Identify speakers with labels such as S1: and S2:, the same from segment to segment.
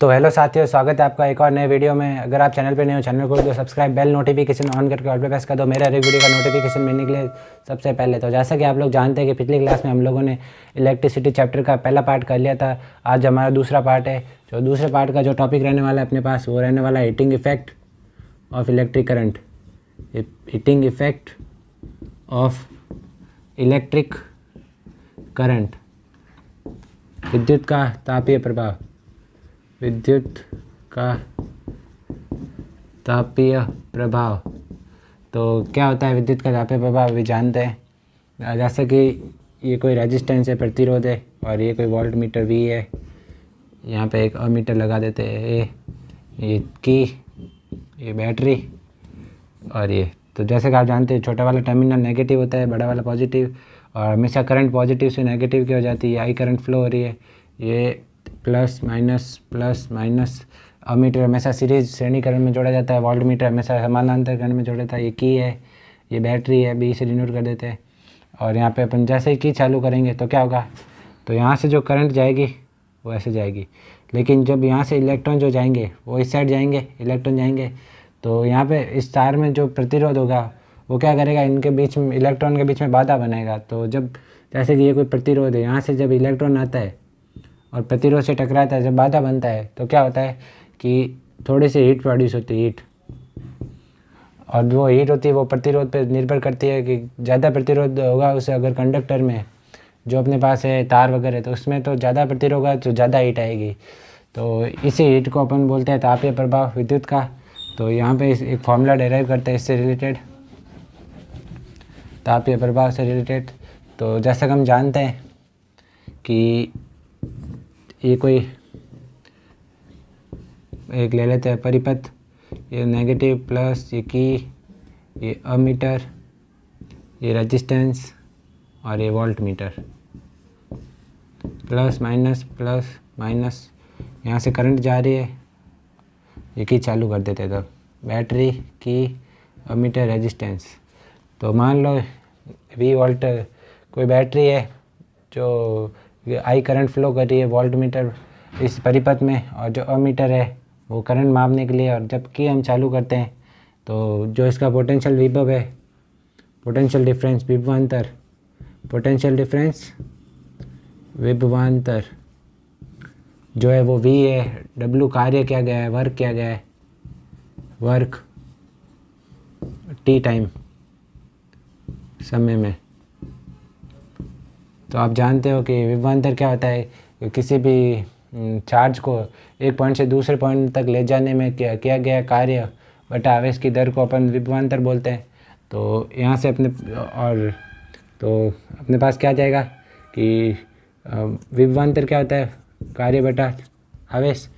S1: तो हेलो साथियों, स्वागत है आपका एक और नए वीडियो में। अगर आप चैनल पे नए हो, चैनल को सब्सक्राइब, बेल नोटिफिकेशन ऑन करके ऑल पे प्रेस कर दो मेरा हर एक वीडियो का नोटिफिकेशन मिलने के लिए सबसे पहले। तो जैसा कि आप लोग जानते हैं कि पिछली क्लास में हम लोगों ने इलेक्ट्रिसिटी चैप्टर का पहला पार्ट कर लिया था। आज हमारा दूसरा पार्ट है। जो दूसरे पार्ट का जो टॉपिक रहने वाला है अपने पास, वो रहने वाला है heating effect of electric current. Heating effect of electric current, विद्युत का तापीय प्रभाव। विद्युत का तापीय प्रभाव। तो क्या होता है विद्युत का तापीय प्रभाव, अभी जानते हैं। जैसे कि ये कोई रेजिस्टेंस है, प्रतिरोध है, और ये कोई वोल्ट मीटर वी है। यहाँ पे एक अमीटर लगा देते हैं, ये की, ये बैटरी, और ये। तो जैसे कि आप जानते हैं, छोटा वाला टर्मिनल नेगेटिव होता है, बड़ा वाला पॉजिटिव, और हमेशा करंट पॉजिटिव से नेगेटिव की हो जाती है। आई करंट फ्लो हो रही है, ये प्लस माइनस। अमीटर हमेशा सीरीज श्रेणीकरण में जोड़ा जाता है, वोल्ट मीटर हमेशा समानांतर करण में जोड़ा जाता है। ये की है, ये बैटरी है, बी से डिनोट कर देते हैं। और यहाँ पे अपन जैसे ही की चालू करेंगे तो क्या होगा, तो यहाँ से जो करंट जाएगी वो ऐसे जाएगी, लेकिन जब यहाँ से इलेक्ट्रॉन जो जाएंगे वो इस साइड जाएंगे, इलेक्ट्रॉन जाएंगे, तो यहाँ पे इस तार में जो प्रतिरोध होगा वो क्या करेगा, इनके बीच में, इलेक्ट्रॉन के बीच में बाधा बनाएगा। तो जब जैसे कि ये कोई प्रतिरोध है, यहाँ से जब इलेक्ट्रॉन आता है और प्रतिरोध से टकराता है, जब बाधा बनता है, तो क्या होता है कि थोड़ी सी हीट प्रोड्यूस होती है, हीट। और वो हीट होती है वो प्रतिरोध पे निर्भर करती है कि ज़्यादा प्रतिरोध होगा उसे, अगर कंडक्टर में जो अपने पास है तार वगैरह, तो उसमें तो ज़्यादा प्रतिरोध होगा तो ज़्यादा हीट आएगी। तो इसी हीट को अपन बोलते हैं तापीय प्रभाव विद्युत का। तो यहाँ पे एक फॉर्मूला डेराइव करते हैं इससे रिलेटेड, तापीय प्रभाव से रिलेटेड। तो जैसा कि हम जानते हैं कि ये कोई एक ले लेते हैं परिपथ, ये नेगेटिव प्लस, ये की, ये अमीटर, ये रेजिस्टेंस, और ये वोल्ट मीटर। प्लस माइनस, यहाँ से करंट जा रही है, ये की चालू कर देते। तो बैटरी, की, अमीटर, रेजिस्टेंस। तो मान लो वी वोल्ट कोई बैटरी है जो आई करंट फ्लो कर रही है, वोल्ट मीटर इस परिपथ में, और जो अमीटर है वो करंट मापने के लिए। और जब कि हम चालू करते हैं तो जो इसका पोटेंशियल विभव है, पोटेंशियल डिफरेंस, विभवांतर, पोटेंशियल डिफरेंस विभवांतर जो है वो वी है। डब्ल्यू कार्य किया गया है, वर्क किया गया है, वर्क टी टाइम, समय में। तो आप जानते हो कि विभवांतर क्या होता है, किसी भी चार्ज को एक पॉइंट से दूसरे पॉइंट तक ले जाने में किया गया कार्य बटा आवेश की दर को अपन विभवांतर बोलते हैं। तो यहाँ से अपने पास क्या जाएगा कि विभवांतर क्या होता है, कार्य बटा आवेश।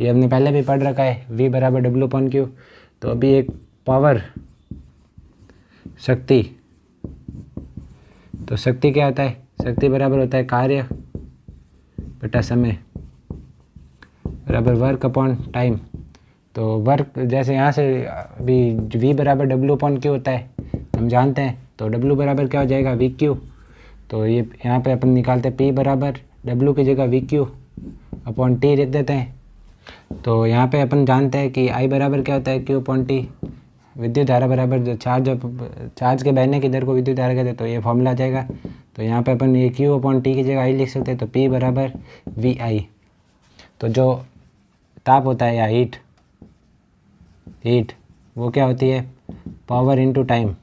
S1: ये हमने पहले भी पढ़ रखा है, V बराबर W/Q। तो अभी एक पावर, शक्ति, तो शक्ति क्या होता है, शक्ति बराबर होता है कार्य बटा समय बराबर वर्क अपॉन टाइम। तो वर्क जैसे यहाँ से अभी V बराबर W/Q होता है, हम जानते हैं। तो W बराबर क्या हो जाएगा, VQ। तो ये यहाँ पे अपन निकालते हैं P बराबर W की जगह VQ अपॉन T लिख देते हैं। तो यहाँ पे अपन जानते हैं कि I बराबर क्या होता है, Q/T। विद्युत धारा बराबर जो चार्ज के बहने की दर को विद्युत धारा कहते हैं। तो ये फॉर्मूला आ जाएगा। तो यहाँ पे अपन ये Q/T की जगह I लिख सकते हैं। तो P बराबर VI। तो जो ताप होता है या हीट वो क्या होती है, पावर इनटू टाइम।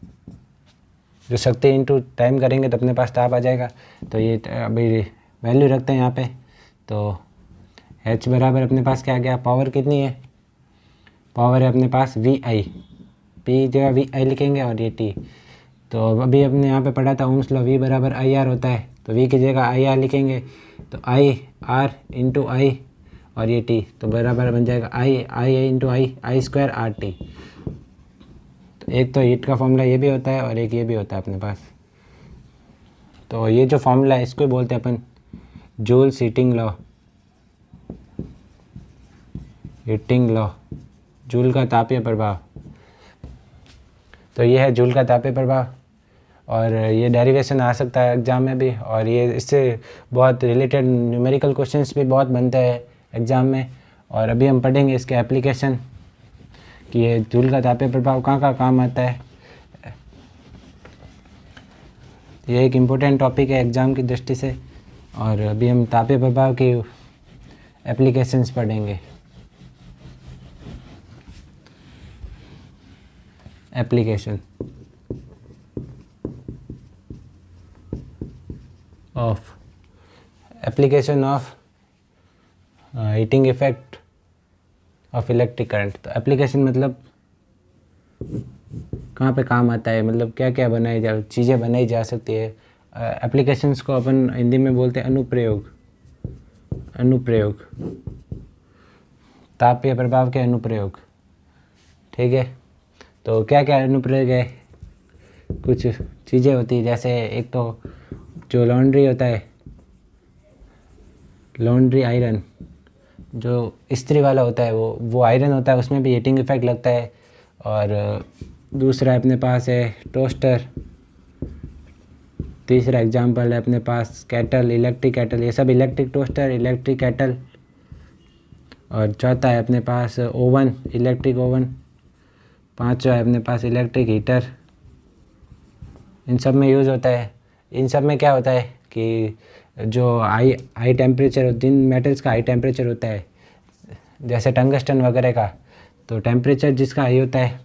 S1: जो शक्ति इनटू टाइम करेंगे तो अपने पास ताप आ जाएगा। तो ये अभी वैल्यू रखते हैं यहाँ पे। तो H बराबर अपने पास क्या आ गया, पावर कितनी है, पावर है अपने पास VI, P जगह VI लिखेंगे, और ये T। तो अभी अपने यहाँ पे पढ़ा था ओम्स लॉ, V बराबर IR होता है। तो V की जगह IR लिखेंगे। तो IR इंटू I और ये T, तो बराबर बन जाएगा I into I square RT। तो एक तो हीट का फॉर्मूला ये भी होता है और एक ये भी होता है अपने पास। तो ये जो फॉर्मूला है इसको बोलते हैं अपन Joule's heating law, heating law, Joule का तापीय प्रभाव। तो ये है जूल का तापीय प्रभाव, और ये डेरिवेशन आ सकता है एग्ज़ाम में भी, और ये इससे बहुत रिलेटेड न्यूमेरिकल क्वेश्चंस भी बहुत बनते हैं एग्ज़ाम में। और अभी हम पढ़ेंगे इसके एप्लीकेशन कि ये जूल का तापीय प्रभाव कहाँ कहाँ काम आता है। ये एक इम्पोर्टेंट टॉपिक है एग्ज़ाम की दृष्टि से। और अभी हम तापीय प्रभाव की एप्लीकेशंस पढ़ेंगे। Application of heating effect of electric current. तो एप्लीकेशन मतलब कहाँ पे काम आता है, मतलब क्या क्या चीज़ें बनाई जा सकती है। एप्लीकेशंस को अपन हिंदी में बोलते हैं अनुप्रयोग, तापीय प्रभाव के अनुप्रयोग। ठीक है, तो क्या क्या अनुप्रयोग है, कुछ चीज़ें होती है। जैसे एक तो जो लॉन्ड्री होता है, लॉन्ड्री आयरन जो इस्त्री वाला होता है, वो आयरन होता है, उसमें भी हीटिंग इफेक्ट लगता है। और दूसरा अपने पास है टोस्टर, तीसरा एग्जांपल है अपने पास केटल, इलेक्ट्रिक केटल, ये सब इलेक्ट्रिक टोस्टर, इलेक्ट्रिक केटल। और चौथा है अपने पास ओवन, इलेक्ट्रिक ओवन। पांचवा है अपने पास इलेक्ट्रिक हीटर। इन सब में यूज़ होता है। इन सब में क्या होता है कि जो हाई टेम्परेचर, जिन मेटल्स का हाई टेम्परेचर होता है, जैसे टंगस्टन वगैरह का, तो टेम्परेचर जिसका हाई होता है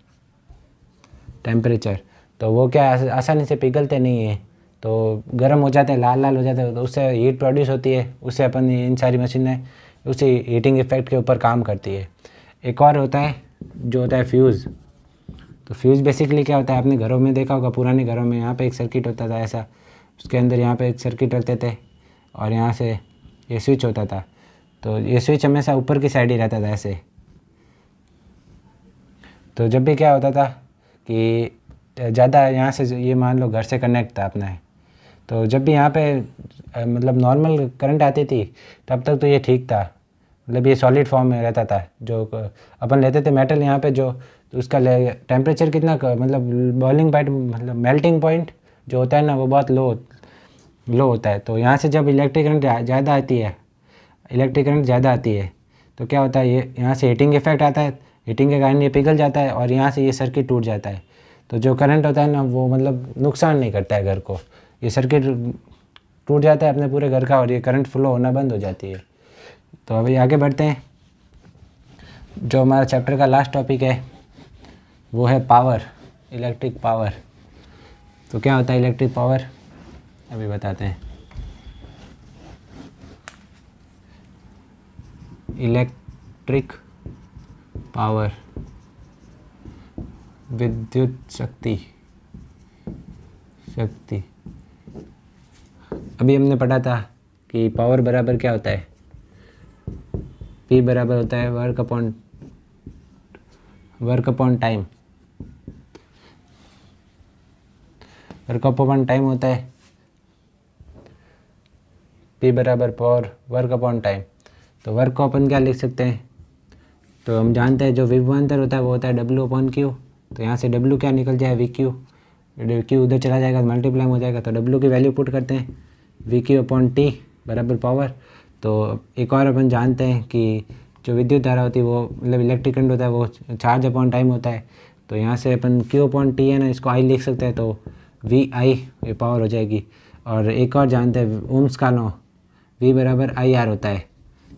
S1: टेम्परेचर, तो वो क्या आसानी से पिघलते नहीं है, तो गर्म हो जाते हैं, लाल लाल हो जाते हैं, तो उससे हीट प्रोड्यूस होती है। उससे अपन इन सारी मशीनें उसी हीटिंग इफेक्ट के ऊपर काम करती है। एक और होता है जो होता है फ्यूज़। तो फ्यूज़ बेसिकली क्या होता है, आपने घरों में देखा होगा, पुराने घरों में यहाँ पे एक सर्किट होता था ऐसा, उसके अंदर यहाँ पे एक सर्किट रखते थे और यहाँ से ये स्विच होता था। तो ये स्विच हमेशा ऊपर की साइड ही रहता था ऐसे। तो जब भी क्या होता था कि ज़्यादा यहाँ से, ये मान लो घर से कनेक्ट था अपना है, तो जब भी यहाँ पे मतलब नॉर्मल करंट आती थी तब तक तो ये ठीक था, मतलब ये सॉलिड फॉर्म में रहता था। जो अपन लेते थे मेटल यहाँ पे, जो तो उसका टेम्परेचर कितना मतलब बॉइलिंग पॉइंट, मतलब मेल्टिंग पॉइंट जो होता है ना, वो बहुत लो होता है। तो यहाँ से जब इलेक्ट्रिक करंट ज़्यादा आती है तो क्या होता है, ये यहाँ से हीटिंग इफेक्ट आता है, हीटिंग के कारण ये पिघल जाता है और यहाँ से ये सर्किट टूट जाता है। तो जो करंट होता है ना, वो मतलब नुकसान नहीं करता है घर को। ये सर्किट टूट जाता है अपने पूरे घर का और ये करंट फ्लो होना बंद हो जाती है। तो अभी आगे बढ़ते हैं। जो हमारा चैप्टर का लास्ट टॉपिक है वो है पावर, इलेक्ट्रिक पावर। तो क्या होता है इलेक्ट्रिक पावर, अभी बताते हैं। इलेक्ट्रिक पावर, विद्युत शक्ति। अभी हमने पढ़ा था कि पावर बराबर क्या होता है, P बराबर होता है work upon time. Work upon time होता है P बराबर पावर वर्क अपॉन टाइम। तो वर्क को अपन क्या लिख सकते हैं, तो हम जानते हैं जो विभवांतर होता है वो होता है W/Q। तो यहाँ से W क्या निकल जाए, VQ। Q उधर चला जाएगा तो मल्टीप्लाई हो जाएगा, तो W की वैल्यू पुट करते हैं, VQ/T बराबर पावर। तो एक और अपन जानते हैं कि जो विद्युत धारा होती है वो, मतलब इलेक्ट्रिक करंट होता है, वो चार्ज अपॉन टाइम होता है। तो यहाँ से अपन Q/T है ना, इसको I लिख सकते हैं, तो VI ये पावर हो जाएगी। और एक और जानते हैं ओम्स का लॉ, V बराबर IR होता है।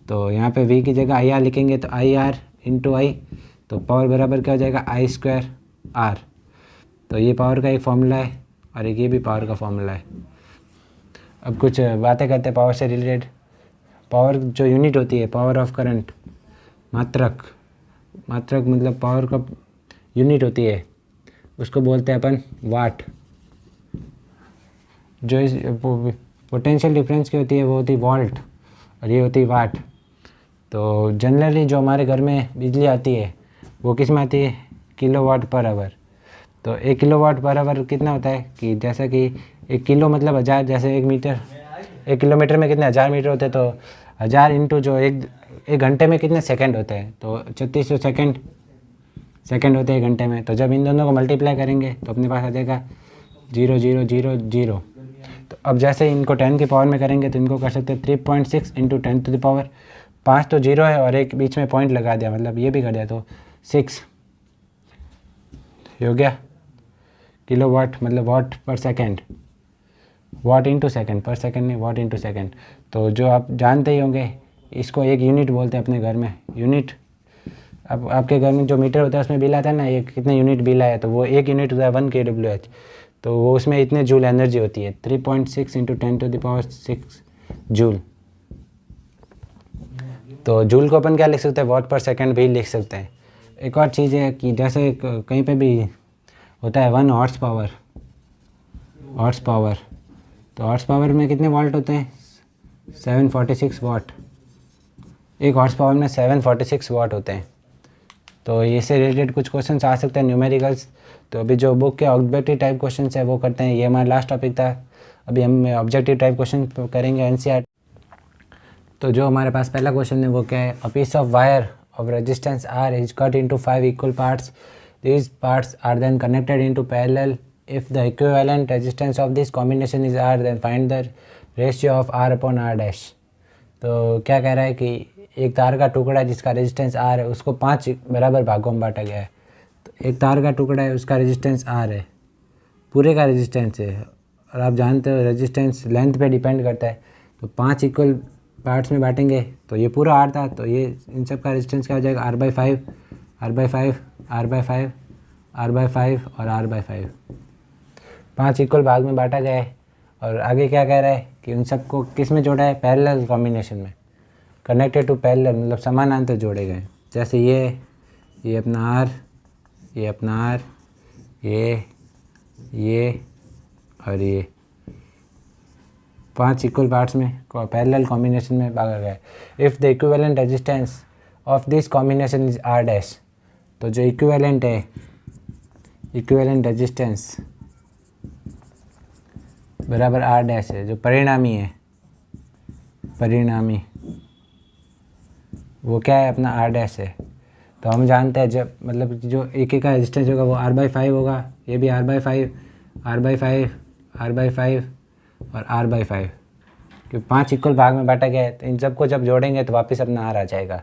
S1: तो यहाँ पे V की जगह IR लिखेंगे तो IR × I, तो पावर बराबर क्या हो जाएगा, I²R। तो ये पावर का एक फॉर्मूला है और एक ये भी पावर का फॉर्मूला है। अब कुछ बातें करते हैं पावर से रिलेटेड। पावर जो यूनिट होती है, पावर ऑफ करंट, मात्रक मतलब पावर का यूनिट होती है, उसको बोलते हैं अपन वाट। जो इस पोटेंशियल डिफरेंस की होती है वो होती है वोल्ट और ये होती है वाट। तो जनरली जो हमारे घर में बिजली आती है वो किस में आती है, kW/h। तो 1 kW/h कितना होता है कि जैसा कि 1 किलो मतलब 1000, जैसे 1 किलोमीटर में कितने 1000 मीटर होते हैं, तो 1000 इंटू जो एक घंटे में कितने सेकंड होते हैं, तो 3600 सेकंड होते हैं 1 घंटे में। तो जब इन दोनों को मल्टीप्लाई करेंगे तो अपने पास आ जाएगा 0.000। तो अब जैसे इनको 10 की पावर में करेंगे तो इनको कर सकते हैं 3.6 × 10⁻⁴ 5 तो 0 है और एक बीच में पॉइंट लगा दिया, मतलब ये भी कर दिया, तो 6 हो गया किलोवाट, मतलब वाट पर सेकेंड, वाट इंटू सेकेंड, पर सेकेंड नहीं, वाट इंटू सेकेंड। तो जो आप जानते ही होंगे, इसको एक यूनिट बोलते हैं अपने घर में, यूनिट। अब आपके घर में जो मीटर होता है उसमें बिल आता है ना, ये कितने यूनिट बिल आया, तो वो एक यूनिट होता है 1 kWh, तो वो उसमें इतने जूल एनर्जी होती है, 3.6 × 10⁻6 जूल। तो जूल को अपन क्या लिख सकते हैं, वाट पर सेकंड भी लिख सकते हैं। एक और चीज़ है कि जैसे कहीं पे भी होता है 1 हॉर्स पावर, तो हॉर्स पावर में कितने वॉल्ट होते हैं, 746 वाट। एक हॉर्स पावर में 746 वाट होते हैं। तो इससे रिलेटेड कुछ क्वेश्चंस आ सकते हैं न्यूमेरिकल्स। तो अभी जो बुक के ऑब्जेक्टिव टाइप क्वेश्चंस है वो करते हैं, ये हमारा लास्ट टॉपिक था। अभी हम ऑब्जेक्टिव टाइप क्वेश्चन करेंगे एनसीईआरटी। तो जो हमारे पास पहला क्वेश्चन है वो क्या है, a piece of wire of resistance R is cut into 5 equal parts, these parts are then connected into parallel, if the equivalent resistance of this combination is R then find the ratio of R upon R dash. तो क्या कह रहा है कि एक तार का टुकड़ा जिसका रेजिस्टेंस आर है उसको 5 बराबर भागों में बांटा गया है। तो एक तार का टुकड़ा है, उसका रेजिस्टेंस आर है, पूरे का रेजिस्टेंस है, और आप जानते हो रेजिस्टेंस लेंथ पे डिपेंड करता है। तो 5 इक्वल पार्ट्स में बांटेंगे, तो ये पूरा आर था, तो ये इन सब का रेजिस्टेंस क्या हो जाएगा, R/5, R/5, R/5, R/5 और R/5। 5 इक्वल भाग में बांटा गया है। और आगे क्या कह रहा है कि उन सबको किस में जोड़ा है, पैरेलल कॉम्बिनेशन में, कनेक्टेड टू पैरेलल, मतलब समानांतर जोड़े गए। जैसे ये अपना आर, ये अपना आर, ये और ये 5 इक्वल पार्ट्स में पैरेलल कॉम्बिनेशन में भागा गया है। If the equivalent resistance of this combination is R dash, तो जो इक्विवेलेंट है, इक्विवेलेंट रेजिस्टेंस बराबर आर डैश है, जो परिणामी है, परिणामी वो क्या है, अपना आर डैश है। तो हम जानते हैं जब मतलब जो एक का रेजिस्टेंस होगा वो R/5 होगा, ये भी R/5, R/5, R/5 और R/5, क्योंकि 5 इक्वल भाग में बांटा गया है। तो इन सबको जब जोड़ेंगे तो वापस अपना आर आ जाएगा।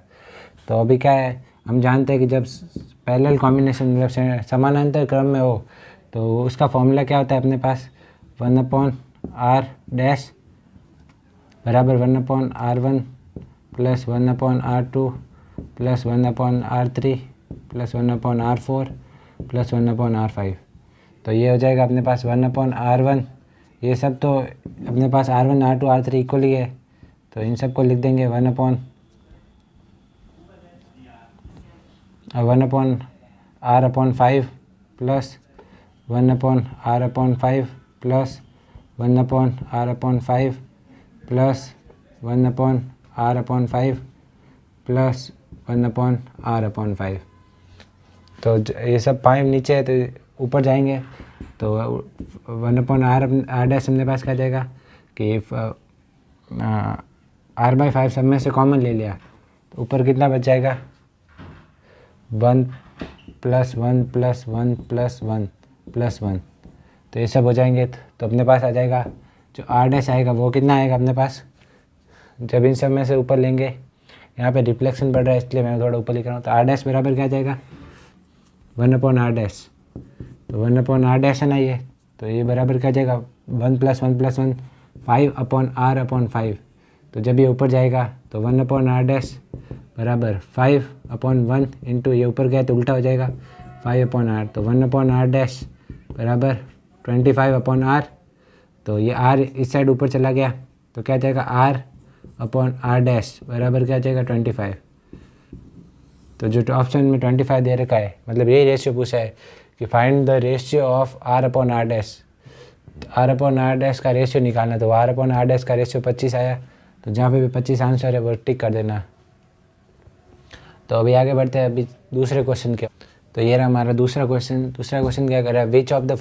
S1: तो अभी क्या है, हम जानते हैं कि जब पैरेलल कॉम्बिनेशन मतलब समानांतर क्रम में हो तो उसका फॉर्मूला क्या होता है अपने पास, 1/r डैश बराबर 1/r1 plus 1/r2 plus 1/r3 plus 1/r4 plus 1/r5। तो ये हो जाएगा अपने पास 1/r1। ये सब तो अपने पास R1, R2, R3 इक्वल ही है, तो इन सब को लिख देंगे 1/r/5 plus 1/r/5 plus 1/r/5 plus 1/r/5 plus 1/r/5। तो ये सब 5 नीचे है तो ऊपर जाएंगे, तो 1/r डैश अपने पास क्या जाएगा कि R/5 सब में से कॉमन ले लिया, तो ऊपर कितना बच जाएगा, 1 प्लस 1 प्लस 1 प्लस 1 प्लस 1। तो ये सब हो जाएंगे तो अपने पास आ जाएगा जो R डैश आएगा वो कितना आएगा अपने पास, जब इन सब में से ऊपर लेंगे, यहाँ पे रिफ्लेक्शन बढ़ रहा है इसलिए मैं थोड़ा ऊपर लिख रहा हूँ। तो R डैश बराबर क्या जाएगा, 1/r डैश, तो 1/r डैश है ना ये, तो ये बराबर क्या जाएगा 1 प्लस 1 प्लस 1 5/r/5। तो जब ये ऊपर जाएगा तो 1/r डैश बराबर 5/1 इंटू ये ऊपर गया तो उल्टा हो जाएगा 5/r। तो 1/r डैश बराबर 25/r। तो ये r इस साइड ऊपर चला गया तो क्या जाएगा r/r डैश बराबर क्या जाएगा 25। तो जो ऑप्शन में 25 दे रखा है, मतलब यही रेशियो पूछा है कि find the ratio of r/r dash. r/r dash का रेशियो निकालना, तो r/r डैश का रेशियो 25 आया, तो जहाँ पे भी 25 आंसर है वो टिक कर देना। तो अभी आगे बढ़ते हैं अभी दूसरे क्वेश्चन के। तो ये रहा हमारा दूसरा क्वेश्चन क्या कर रहा है, which of the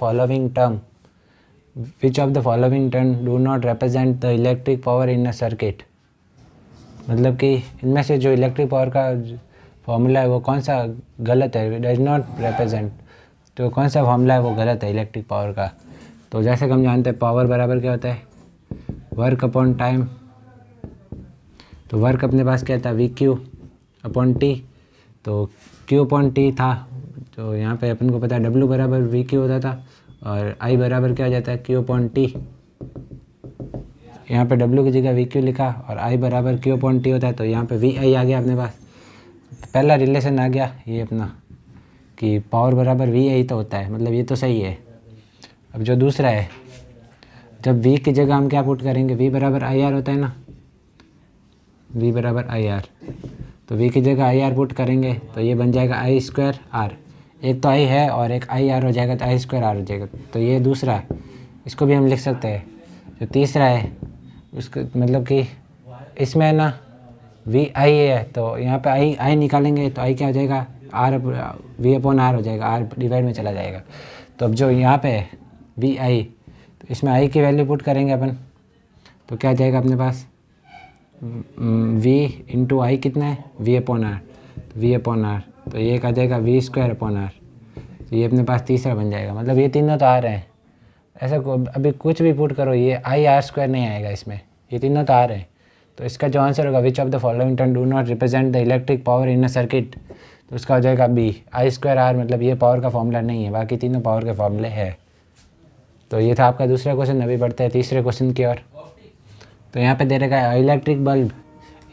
S1: following term do not represent the electric power in a circuit. मतलब कि इनमें से जो इलेक्ट्रिक पावर का फॉर्मूला है वो कौन सा गलत है, डज नॉट रिप्रेजेंट, तो कौन सा फॉर्मूला है वो गलत है इलेक्ट्रिक पावर का। तो जैसे कि हम जानते हैं पावर बराबर क्या होता है, वर्क अपॉन टाइम। तो वर्क अपने पास क्या था, वी क्यू अपॉन टी। तो क्यू अपॉन टी था, तो यहाँ पे अपन को पता है डब्ल्यू बराबर वी क्यू होता था, और आई बराबर क्या हो जाता है, क्यू अपॉन टी। यहाँ पे डब्ल्यू की जगह वी क्यू लिखा और आई बराबर क्यू अपॉन टी होता है, तो यहाँ पे वी आई आ गया अपने पास। पहला रिलेशन आ गया ये अपना कि पावर बराबर वी आई तो होता है, मतलब ये तो सही है। अब जो दूसरा है, जब वी की जगह हम क्या पुट करेंगे, वी बराबर आई आर होता है ना, वी बराबर आई आर, तो वी की जगह आई आर पुट करेंगे तो ये बन जाएगा आई स्क्वायर आर। एक तो आई है और एक आई आर हो जाएगा, तो आई स्क्वायर आर हो जाएगा। तो ये दूसरा है, इसको भी हम लिख सकते हैं। जो तीसरा है उसको मतलब कि इसमें है ना वी आई है, तो यहाँ पे आई निकालेंगे तो आई क्या हो जाएगा, आर वी अपॉन आर हो जाएगा, आर डिवाइड में चला जाएगा। तो अब जो यहाँ पे है वी आई, तो इसमें आई की वैल्यू पुट करेंगे अपन, तो क्या जाएगा अपने पास, वी इंटू आई कितना है, वी अपॉन आर, तो वी अपॉन आर, तो ये क्या जाएगा वी स्क्वायर अपॉन आर। तो ये अपने पास तीसरा बन जाएगा, मतलब ये तीनों तो आ रहे हैं। ऐसा अभी कुछ भी पुट करो, ये आई आर स्क्वायर नहीं आएगा इसमें, ये तीनों तो आ रहे हैं। तो इसका जो आंसर होगा, which of the following term do not represent the electric power in a circuit, तो उसका हो जाएगा बी, आई स्क्वायर आर, मतलब ये पावर का फॉर्मूला नहीं है, बाकी तीनों पावर के फॉर्मूले हैं। तो ये था आपका दूसरा क्वेश्चन। अभी बढ़ते हैं तीसरे क्वेश्चन की ओर। तो यहाँ पे दे रखा है इलेक्ट्रिक बल्ब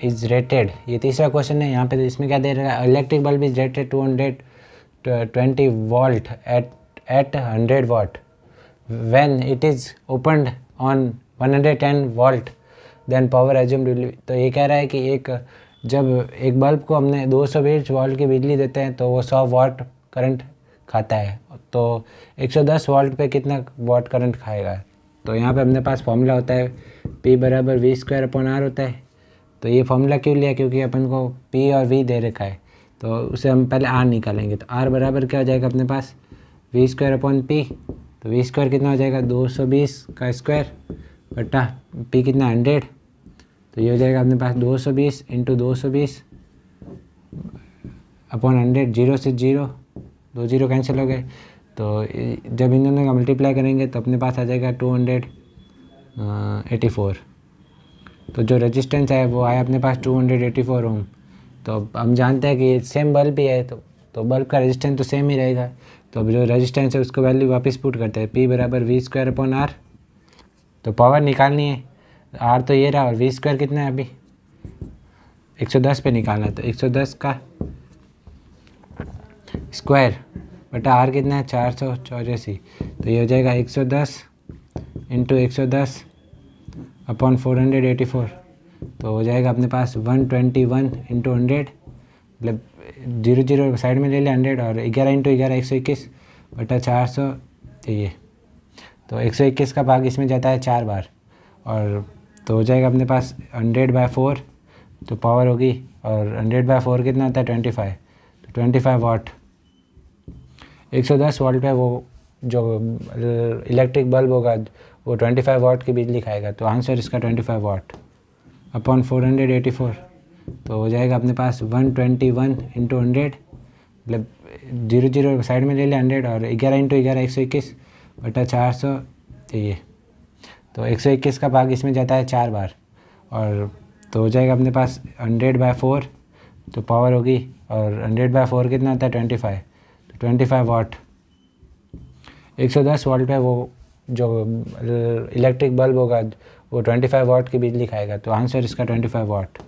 S1: इज रेटेड, ये तीसरा क्वेश्चन है। यहाँ पे इसमें क्या दे रखा है, electric bulb is rated 220 volt at 100 watt when it is opened on 110 volt then power assumed will. तो ये कह रहा है कि जब एक बल्ब को हमने 220 वोल्ट की बिजली देते हैं तो वो 100 वाट करंट खाता है, तो 110 वोल्ट पे कितना वाट करंट खाएगा। तो यहाँ पे अपने पास फॉर्मूला होता है P बराबर वी स्क्वायर अपॉन आर होता है। तो ये फॉर्मूला क्यों लिया, क्योंकि अपन को P और V दे रखा है, तो उसे हम पहले R निकालेंगे। तो R बराबर क्या हो जाएगा अपने पास, वी स्क्वायर अपॉन P। तो वी स्क्वायर कितना हो जाएगा, 220 का स्क्वायर बटा P कितना 100, तो ये हो जाएगा अपने पास 220 इंटू 220 अपॉन 100, 0 से 0, 2 0 कैंसिल हो गए। तो जब इन दोनों का मल्टीप्लाई करेंगे तो अपने पास आ जाएगा 284। तो जो रेजिस्टेंस है वो आया अपने पास 284 ओम। तो हम जानते हैं कि सेम बल्ब ही है, तो बल्ब का रेजिस्टेंस तो सेम ही रहेगा। तो अब जो रेजिस्टेंस है उसको वैल्यू वापस पुट करते हैं, P बराबर वी स्क्वायर अपॉन आर। तो पावर निकालनी है, आर तो ये रहा और वी स्क्वायर कितना है, अभी 110 पे निकालना है। तो 110 का स्क्वायर बटा आर कितना है 484, तो ये हो जाएगा 110 इंटू 110 अपॉन 484, तो हो जाएगा अपने पास 121 इंटू 100, मतलब 0 0 साइड में ले लिया 100, और 11 इंटू 11 121 बटा 400, ये तो 121 का भाग इसमें जाता है 4 बार, और तो हो जाएगा अपने पास 100/4, तो पावर होगी, और 100/4 कितना होता है 25, तो 25 वाट। 110 वोल्ट पे वो जो इलेक्ट्रिक बल्ब होगा वो 25 वाट की बिजली खाएगा। तो आंसर इसका 25 वाट अपॉन 484, तो हो जाएगा अपने पास 121 इंटू 100, मतलब 0 0 साइड में ले लिया 100, और 11 इंटू 11 121 बटा 400, ये तो 121 का भाग इसमें जाता है 4 बार, और तो हो जाएगा अपने पास 100/4, तो पावर होगी, और 100/4 कितना होता है 25, तो 25 वाट। 110 वोल्ट पे वो जो इलेक्ट्रिक बल्ब होगा वो 25 वाट की बिजली खाएगा। तो आंसर इसका 25 वाट।